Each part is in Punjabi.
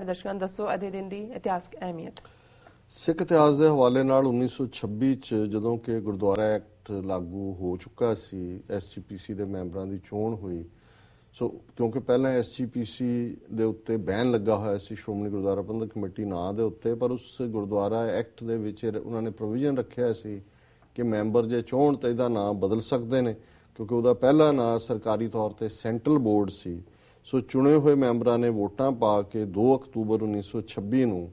ਦਰਸ਼ਕਾਂ ਦੱਸੋ ਅਦੇ ਦਿਨ ਦੀ ਇਤਿਹਾਸਕ ਅਹਿਮੀਅਤ। ਸਿੱਖ ਇਤਿਹਾਸ ਦੇ ਹਵਾਲੇ ਨਾਲ 1926 ਚ ਜਦੋਂ ਕਿ ਗੁਰਦੁਆਰਾ ਐਕਟ ਲਾਗੂ ਹੋ ਚੁੱਕਾ ਸੀ, SGPC ਦੇ ਮੈਂਬਰਾਂ ਦੀ ਚੋਣ ਹੋਈ। ਸੋ ਕਿਉਂਕਿ ਪਹਿਲਾਂ SGPC ਦੇ ਉੱਤੇ ਬੈਨ ਲੱਗਾ ਹੋਇਆ ਸੀ ਸ਼੍ਰੋਮਣੀ ਗੁਰਦੁਆਰਾ ਪ੍ਰਬੰਧਕ ਕਮੇਟੀ ਨਾਂ ਦੇ ਉੱਤੇ, ਪਰ ਉਸ ਗੁਰਦੁਆਰਾ ਐਕਟ ਦੇ ਵਿੱਚ ਉਹਨਾਂ ਨੇ ਪ੍ਰੋਵੀਜ਼ਨ ਰੱਖਿਆ ਸੀ ਕਿ ਮੈਂਬਰ ਜੇ ਚਾਹੁਣ ਤਾਂ ਇਹਦਾ ਨਾਂ ਬਦਲ ਸਕਦੇ ਨੇ, ਕਿਉਂਕਿ ਉਹਦਾ ਪਹਿਲਾ ਨਾਂ ਸਰਕਾਰੀ ਤੌਰ ਤੇ ਸੈਂਟਰਲ ਬੋਰਡ ਸੀ। ਸੋ ਚੁਣੇ ਹੋਏ ਮੈਂਬਰਾਂ ਨੇ ਵੋਟਾਂ ਪਾ ਕੇ 2 ਅਕਤੂਬਰ 1926 ਨੂੰ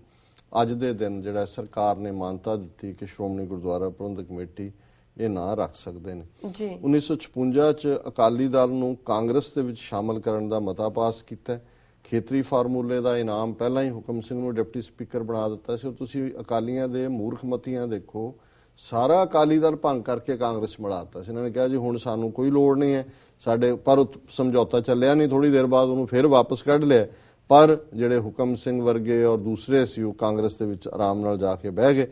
ਅੱਜ ਦੇ ਦਿਨ ਜਿਹੜਾ ਸਰਕਾਰ ਨੇ ਮਾਨਤਾ ਦਿੱਤੀ ਕਿ ਸ਼੍ਰੋਮਣੀ ਗੁਰਦੁਆਰਾ ਪ੍ਰਬੰਧਕ ਕਮੇਟੀ ਇਹ ਨਾਂ ਰੱਖ ਸਕਦੇ ਨੇ। 1956 ਚ ਅਕਾਲੀ ਦਲ ਨੂੰ ਕਾਂਗਰਸ ਦੇ ਵਿੱਚ ਸ਼ਾਮਲ ਕਰਨ ਦਾ ਮਤਾ ਪਾਸ ਕੀਤਾ। ਖੇਤਰੀ ਫਾਰਮੂਲੇ ਦਾ ਇਨਾਮ ਪਹਿਲਾਂ ਹੀ ਹੁਕਮ ਸਿੰਘ ਨੂੰ ਡਿਪਟੀ ਸਪੀਕਰ ਬਣਾ ਦਿੱਤਾ ਸੀ। ਤੁਸੀਂ ਅਕਾਲੀਆਂ ਦੇ ਮੂਰਖ ਮਤੀਆਂ ਦੇਖੋ, ਸਾਰਾ ਅਕਾਲੀ ਦਲ ਭੰਗ ਕਰਕੇ ਕਾਂਗਰਸ ਮਿਲਾ ਦਿੱਤਾ ਸੀ। ਇਹਨਾਂ ਨੇ ਕਿਹਾ ਜੀ ਹੁਣ ਸਾਨੂੰ ਕੋਈ ਲੋੜ ਨਹੀਂ ਹੈ ਸਾਡੇ, ਪਰ ਸਮਝੌਤਾ ਚੱਲਿਆ ਨਹੀਂ, ਥੋੜੀ ਦੇਰ ਬਾਅਦ ਉਹਨੂੰ ਫਿਰ ਵਾਪਸ ਕੱਢ ਲਿਆ। ਪਰ ਜਿਹੜੇ ਹੁਕਮ ਸਿੰਘ ਵਰਗੇ ਔਰ ਦੂਸਰੇ ਸੀ ਉਹ ਕਾਂਗਰਸ ਦੇ ਵਿੱਚ ਆਰਾਮ ਨਾਲ ਜਾ ਕੇ ਬਹਿ ਗਏ।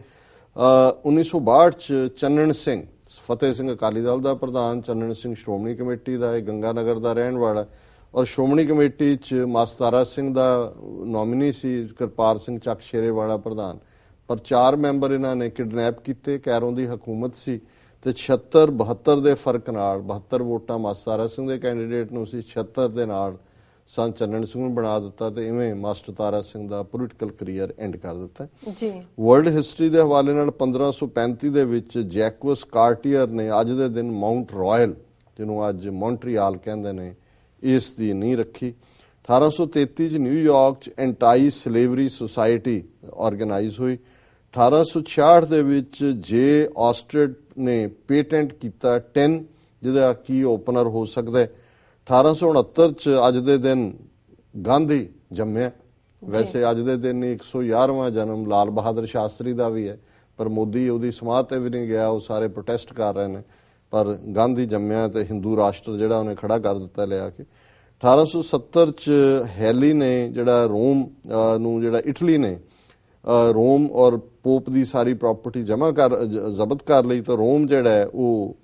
1962 ਚ ਚੰਨਣ ਸਿੰਘ, ਫਤਿਹ ਸਿੰਘ ਅਕਾਲੀ ਦਲ ਦਾ ਪ੍ਰਧਾਨ, ਚੰਨਣ ਸਿੰਘ ਸ਼੍ਰੋਮਣੀ ਕਮੇਟੀ ਦਾ, ਇਹ ਗੰਗਾਨਗਰ ਦਾ ਰਹਿਣ ਵਾਲਾ, ਔਰ ਸ਼੍ਰੋਮਣੀ ਕਮੇਟੀ ਚ ਮਾਸਤਾਰਾ ਸਿੰਘ ਦਾ ਨੋਮੀਨੀ ਸੀ, ਕਿਰਪਾਲ ਸਿੰਘ ਚੱਕ ਸ਼ੇਰੇ ਵਾਲਾ ਪ੍ਰਧਾਨ। ਪਰ 4 ਮੈਂਬਰ ਇਹਨਾਂ ਨੇ ਕਿਡਨੈਪ ਕੀਤੇ। ਕੈਰੋਂ ਦੀ ਹਕੂਮਤ ਸੀ ਤੇ 76-72 ਦੇ ਫਰਕ ਨਾਲ 72 ਵੋਟਾਂ ਮਾਸਤਾਰਾ ਸਿੰਘ ਦੇ ਕੈਂਡੀਡੇਟ ਨੂੰ ਸੀ, 76 ਦੇ ਨਾਲ ਸੰਤ ਚੰਨਣ ਸਿੰਘ ਨੂੰ ਬਣਾ ਦਿੱਤਾ ਤੇ ਇਵੇਂ master Tara Singh the political career and ਕਰ ਦਿੱਤਾ ਜੀ। ਵਰਲਡ ਹਿਸਟਰੀ ਦੇ ਹਵਾਲੇ ਨਾਲ 1535 ਦੇ ਵਿੱਚ ਜੈਕਵਸ ਕਾਰਟੀਅਰ ਨੇ ਅੱਜ ਦੇ ਦਿਨ ਮਾਉਂਟ ਰਾਇਲ, ਜਿਹਨੂੰ ਅੱਜ ਮੌਂਟਰੀਆਲ ਕਹਿੰਦੇ ਨੇ, ਇਸ ਦੀ ਨੀਂਹ ਰੱਖੀ। 1833 ਚ ਨਿਊਯਾਰਕ ਚ ਐਂਟਾਈ ਸਲੇਵਰੀ ਸੁਸਾਇਟੀ ਆਰਗੇਨਾਈਜ਼ ਹੋਈ। 1866 ਦੇ ਵਿੱਚ ਜੇ ਆਸਟਰੇਡ ਨੇ ਪੇਟੈਂਟ ਕੀਤਾ ਟਿਨ, ਜਿਹਦਾ ਕੀ ਓਪਨਰ ਹੋ ਸਕਦਾ ਹੈ। 1869 ਚ ਅੱਜ ਦੇ ਦਿਨ ਗਾਂਧੀ ਜੰਮਿਆ। ਵੈਸੇ ਅੱਜ ਦੇ ਦਿਨ 111ਵਾਂ ਜਨਮ ਲਾਲ ਬਹਾਦਰ ਸ਼ਾਸਤਰੀ ਦਾ ਵੀ ਹੈ, ਪਰ ਮੋਦੀ ਉਹਦੀ ਸਮਾਧ ਤੇ ਵੀ ਨਹੀਂ ਗਿਆ, ਉਹ ਸਾਰੇ ਪ੍ਰੋਟੈਸਟ ਕਰ ਰਹੇ ਨੇ। ਪਰ ਗਾਂਧੀ ਜੰਮਿਆ ਤੇ ਹਿੰਦੂ ਰਾਸ਼ਟਰ ਜਿਹੜਾ ਉਹਨੇ ਖੜਾ ਕਰ ਦਿੱਤਾ ਲਿਆ ਕੇ। 1870 ਚ ਹੈਲੀ ਨੇ ਜਿਹੜਾ ਰੋਮ ਨੂੰ, ਜਿਹੜਾ ਇਟਲੀ ਨੇ ਰੋਮ ਔਰ ਪੋਪ ਦੀ ਸਾਰੀ ਪ੍ਰਾਪਰਟੀ ਜ਼ਬਤ ਕਰ ਲਈ, ਤਾਂ ਰੋਮ ਜਿਹੜਾ ਹੈ ਉਹ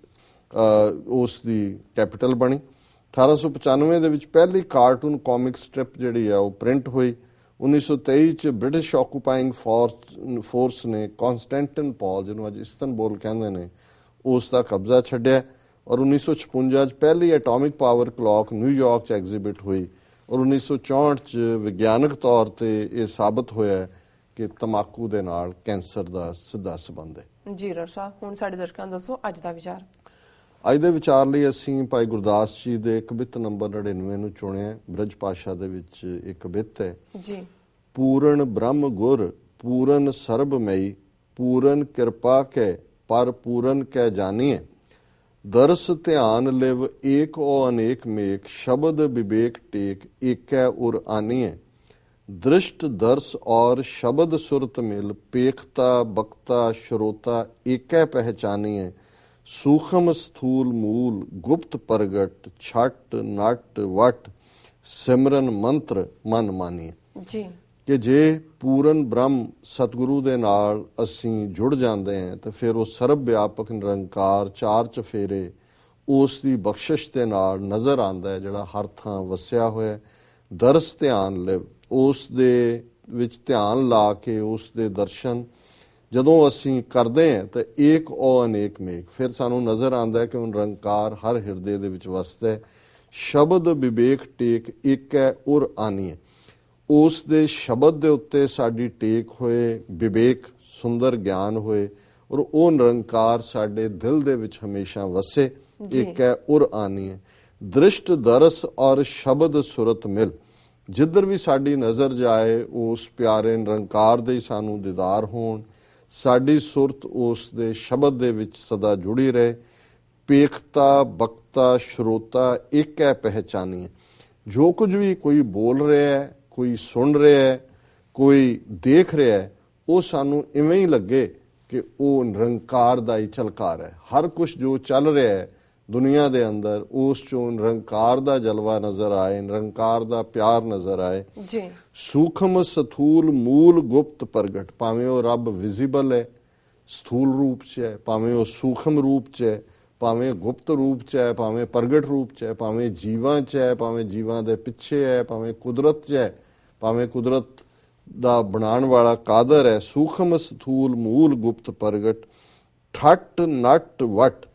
ਉਸ ਦੀ ਕੈਪੀਟਲ ਬਣੀ। 1895 ਦੇ ਵਿੱਚ ਪਹਿਲੀ ਕਾਰਟੂਨ ਕਾਮਿਕ ਸਟ੍ਰਿਪ ਜਿਹੜੀ ਹੈ ਉਹ ਪ੍ਰਿੰਟ ਹੋਈ। 1923 ਚ ਬ੍ਰਿਟਿਸ਼ ਆਕੂਪਾਈਂਗ ਫੋਰਸ ਨੇ ਕਾਂਸਟੈਂਟਨੋਪੋਲ, ਜਿਹਨੂੰ ਅੱਜ ਇਸਤਨਬੁਲ ਕਹਿੰਦੇ ਨੇ, ਉਸ ਦਾ ਕਬਜ਼ਾ ਛੱਡਿਆ। ਔਰ 1956 ਚ ਪਹਿਲੀ ਐਟੋਮਿਕ ਪਾਵਰ ਕਲੌਕ ਨਿਊਯਾਰਕ ਚ ਐਗਜ਼ੀਬਿਟ ਹੋਈ। ਔਰ 1964 ਚ ਵਿਗਿਆਨਕ ਤੌਰ ਤੇ ਇਹ ਸਾਬਤ ਹੋਇਆ ਕਿ ਤੰਬਾਕੂ ਦੇ ਨਾਲ ਕੈਂਸਰ ਦਾ ਸਿੱਧਾ ਸੰਬੰਧ ਹੈ। ਜੀ ਰਸ਼ਾ, ਹੁਣ ਸਾਡੇ ਦਰਸ਼ਕਾਂ ਨੂੰ ਦੱਸੋ ਅੱਜ ਦਾ ਵਿਚਾਰ। ਅੱਜ ਦੇ ਵਿਚਾਰ ਲਈ ਅਸੀਂ ਭਾਈ ਗੁਰਦਾਸ ਜੀ ਦੇ ਕਵਿਤ ਨੰਬਰ 99 ਨੂੰ ਚੁਣਿਆ। ਬ੍ਰਜ ਭਾਸ਼ਾ ਦੇ ਵਿੱਚ ਇੱਕ ਕਵਿਤ ਹੈ ਜੀ। ਪੂਰਨ ਬ੍ਰਹਮ ਗੁਰ ਪੂਰਨ ਸਰਬ ਮਈ, ਪੂਰਨ ਕਿਰਪਾ ਕੈ ਪਰ ਪੂਰਨ ਕੈ ਜਾਨੀਏ। ਦਰਸ ਧਿਆਨ ਲਿਵ ਏਕ ਓ ਅਨੇਕ ਮੇਕ, ਸ਼ਬਦ ਵਿਵੇਕ ਟੇਕ ਏਕੈ ਉਰ ਆਨੀਏ। दृष्ट दर्श और शब्द सुरत मिल, पेखता बक्ता श्रोता एकै पहचानिए। सूक्ष्म स्थूल मूल गुप्त प्रगट, छट नट वट सिमरन मंत्र मन मानिए जी। कि जे पूਰਨ ਬ੍ਰਹਮ ਸਤਿਗੁਰੂ ਦੇ ਨਾਲ ਅਸੀਂ ਜੁੜ ਜਾਂਦੇ ਹਾਂ ਤਾਂ ਫਿਰ ਉਹ ਸਰਬ ਵਿਆਪਕ ਨਿਰੰਕਾਰ ਚਾਰ ਚਫੇਰੇ ਉਸ ਦੀ ਬਖਸ਼ਿਸ਼ ਦੇ ਨਾਲ ਨਜ਼ਰ ਆਉਂਦਾ ਹੈ, ਜਿਹੜਾ ਹਰ ਥਾਂ ਵਸਿਆ ਹੋਇਆ। ਦਰਸ ਧਿਆਨ ਲਿਵ, ਉਸ ਦੇ ਵਿੱਚ ਧਿਆਨ ਲਾ ਕੇ ਉਸ ਦੇ ਦਰਸ਼ਨ ਜਦੋਂ ਅਸੀਂ ਕਰਦੇ ਹਾਂ ਤਾਂ ਏਕ ਓ ਅਨੇਕ ਮੇਕ, ਫਿਰ ਸਾਨੂੰ ਨਜ਼ਰ ਆਉਂਦਾ ਹੈ ਕਿ ਉਹ ਨਿਰੰਕਾਰ ਹਰ ਹਿਰਦੇ ਦੇ ਵਿੱਚ ਵਸਦਾ ਹੈ। ਸ਼ਬਦ ਵਿਵੇਕ ਟੇਕ ਏਕੈ ਉਰ ਆਨੀਏ, ਉਸ ਦੇ ਸ਼ਬਦ ਦੇ ਉੱਤੇ ਸਾਡੀ ਟੇਕ ਹੋਏ, ਵਿਵੇਕ ਸੁੰਦਰ ਗਿਆਨ ਹੋਏ ਔਰ ਉਹ ਨਿਰੰਕਾਰ ਸਾਡੇ ਦਿਲ ਦੇ ਵਿੱਚ ਹਮੇਸ਼ਾ ਵਸੇ। ਏਕੈ ਉਰ ਆਨੀਏ। ਦ੍ਰਿਸ਼ਟ ਦਰਸ ਔਰ ਸ਼ਬਦ ਸੁਰਤ ਮਿਲ, ਜਿੱਧਰ ਵੀ ਸਾਡੀ ਨਜ਼ਰ ਜਾਏ ਉਸ ਪਿਆਰੇ ਨਿਰੰਕਾਰ ਦੇ ਸਾਨੂੰ ਦੀਦਾਰ ਹੋਣ, ਸਾਡੀ ਸੁਰਤ ਉਸ ਦੇ ਸ਼ਬਦ ਦੇ ਵਿੱਚ ਸਦਾ ਜੁੜੀ ਰਹੇ। ਪੇਖਤਾ ਬਕਤਾ ਸ਼ਰੋਤਾ ਏਕੈ ਪਹਿਚਾਨੀਏ, ਜੋ ਕੁਝ ਵੀ ਕੋਈ ਬੋਲ ਰਿਹਾ ਹੈ, ਕੋਈ ਸੁਣ ਰਿਹਾ ਹੈ, ਕੋਈ ਦੇਖ ਰਿਹਾ ਹੈ, ਉਹ ਸਾਨੂੰ ਇਵੇਂ ਹੀ ਲੱਗੇ ਕਿ ਉਹ ਨਿਰੰਕਾਰ ਦਾ ਹੀ ਝਲਕਾਰ ਹੈ। ਹਰ ਕੁਝ ਜੋ ਚੱਲ ਰਿਹਾ ਹੈ ਦੁਨੀਆ ਦੇ ਅੰਦਰ, ਉਸ ਚੋਂ ਨਿਰੰਕਾਰ ਦਾ ਜਲਵਾ ਨਜ਼ਰ ਆਏ, ਨਿਰੰਕਾਰ ਦਾ ਪਿਆਰ ਨਜ਼ਰ ਆਏ ਜੀ। ਸੂਖਮ ਸਥੂਲ ਮੂਲ ਗੁਪਤ ਪ੍ਰਗਟ, ਭਾਵੇਂ ਉਹ ਰੱਬ ਵਿਜ਼ੀਬਲ ਹੈ ਸਥੂਲ ਰੂਪ 'ਚ ਹੈ, ਭਾਵੇਂ ਉਹ ਸੂਖਮ ਰੂਪ 'ਚ ਹੈ, ਭਾਵੇਂ ਗੁਪਤ ਰੂਪ 'ਚ ਹੈ, ਭਾਵੇਂ ਪ੍ਰਗਟ ਰੂਪ 'ਚ ਹੈ, ਭਾਵੇਂ ਜੀਵਾਂ 'ਚ ਹੈ, ਭਾਵੇਂ ਜੀਵਾਂ ਦੇ ਪਿੱਛੇ ਹੈ, ਭਾਵੇਂ ਕੁਦਰਤ 'ਚ ਹੈ, ਭਾਵੇਂ ਕੁਦਰਤ ਦਾ ਬਣਾਉਣ ਵਾਲਾ ਕਾਦਰ ਹੈ, ਸੂਖਮ ਸਥੂਲ ਮੂਲ ਗੁਪਤ ਪ੍ਰਗਟ ਠੱਟ ਨਟ ਵਟ।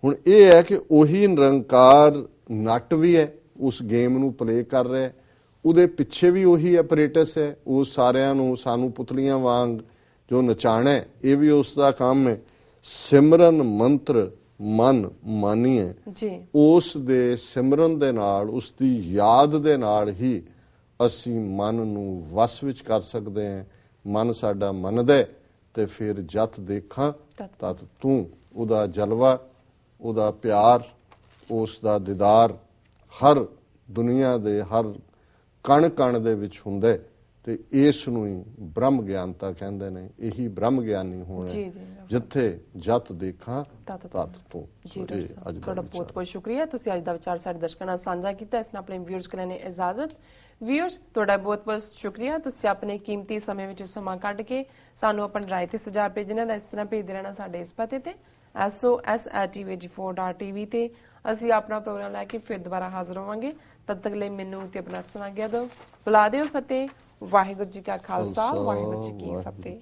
ਹੁਣ ਇਹ ਹੈ ਕਿ ਉਹੀ ਨਿਰੰਕਾਰ ਨਟ ਵੀ ਹੈ, ਉਸ ਗੇਮ ਨੂੰ ਪਲੇ ਕਰ ਰਿਹਾ, ਉਹਦੇ ਪਿੱਛੇ ਵੀ ਉਹੀ ਐਪਰੇਟਸ ਹੈ, ਉਹ ਸਾਰਿਆਂ ਨੂੰ ਸਾਨੂੰ ਪੁਤਲੀਆਂ ਵਾਂਗ ਜੋ ਨਚਾਣਾ ਹੈ, ਇਹ ਵੀ ਉਸ ਦਾ ਕੰਮ ਹੈ। ਸਿਮਰਨ ਮੰਤਰ ਮਨ ਮਾਨੀਏ, ਜੀ ਉਸ ਦੇ ਸਿਮਰਨ ਦੇ ਨਾਲ, ਉਸ ਦੀ ਯਾਦ ਦੇ ਨਾਲ ਹੀ ਅਸੀਂ ਮਨ ਨੂੰ ਵਸ ਵਿੱਚ ਕਰ ਸਕਦੇ ਹਾਂ। ਮਨ ਸਾਡਾ ਮੰਨਦਾ ਤੇ ਫਿਰ ਜਤ ਦੇਖਾਂ ਤਤ ਤੂੰ, ਉਹਦਾ ਜਲਵਾ, ਉਹਦਾ ਪਿਆਰ, ਉਸ ਦਾ ਦੀਦਾਰ ਹਰ ਦੁਨੀਆ ਦੇ ਹਰ ਕਣ ਕਣ ਦੇ ਵਿੱਚ ਹੁੰਦਾ ਹੈ। ਤੇ ਇਸ ਨੂੰ ਹੀ ਬ੍ਰਹਮ ਗਿਆਨਤਾ ਕਹਿੰਦੇ ਨੇ। ਇਹੀ ਬ੍ਰਹਮ ਗਿਆਨੀ ਹੋਣਾ ਜੀ ਜੀ ਜਿੱਥੇ ਜਤ ਦੇਖਾਂ ਤਤ ਤੂੰ। ਜੀ ਡਾਕਟਰ ਸਾਹਿਬ, ਤੁਹਾਡਾ ਬਹੁਤ ਬਹੁਤ ਸ਼ੁਕਰੀਆ। ਤੁਸੀਂ ਅੱਜ ਦਾ ਵਿਚਾਰ ਸਾਡੇ ਦਰਸ਼ਕਾਂ ਨਾਲ ਸਾਂਝਾ ਕੀਤਾ। ਇਸ ਨਾਲ ਆਪਣੇ ਵਿਊਅਰਸ ਕੋਲ ਨੇ ਇਜਾਜ਼ਤ। ਵਿਊਅਰਸ, ਤੁਹਾਡਾ ਬਹੁਤ ਬਹੁਤ ਸ਼ੁਕਰੀਆ। ਤੁਸੀਂ ਆਪਣੇ ਕੀਮਤੀ ਸਮੇਂ ਵਿੱਚ ਸਮਾਂ ਕੱਢ ਕੇ ਸਾਨੂੰ ਆਪਣੀ ਰਾਏ ਤੇ ਸੁਝਾਅ ਭੇਜਣਾ ਦਾ ਇਸ ਤਰ੍ਹਾਂ ਭੇਜਦੇ ਰਹਿਣਾ ਸਾਡੇ ਇਸ ਪਤੇ ਤੇ sos@tvg4.tv ਤੇ। ਅਸੀਂ ਆਪਣਾ ਪ੍ਰੋਗਰਾਮ ਲੈ ਕੇ ਫਿਰ ਦੁਬਾਰਾ ਹਾਜ਼ਰ ਹੋਵਾਂਗੇ। ਤਦ ਤੱਕ ਲਈ ਮੈਨੂੰ ਤੇ ਆਪਣਾ ਸੁਣਾ ਗਿਆ ਦਿਓ। ਬੁਲਾ ਦਿਓ ਫਤਿਹ। ਵਾਹਿਗੁਰੂ ਜੀ ਕਾ ਖਾਲਸਾ, ਵਾਹਿਗੁਰੂ ਜੀ ਕੀ ਫਤਿਹ।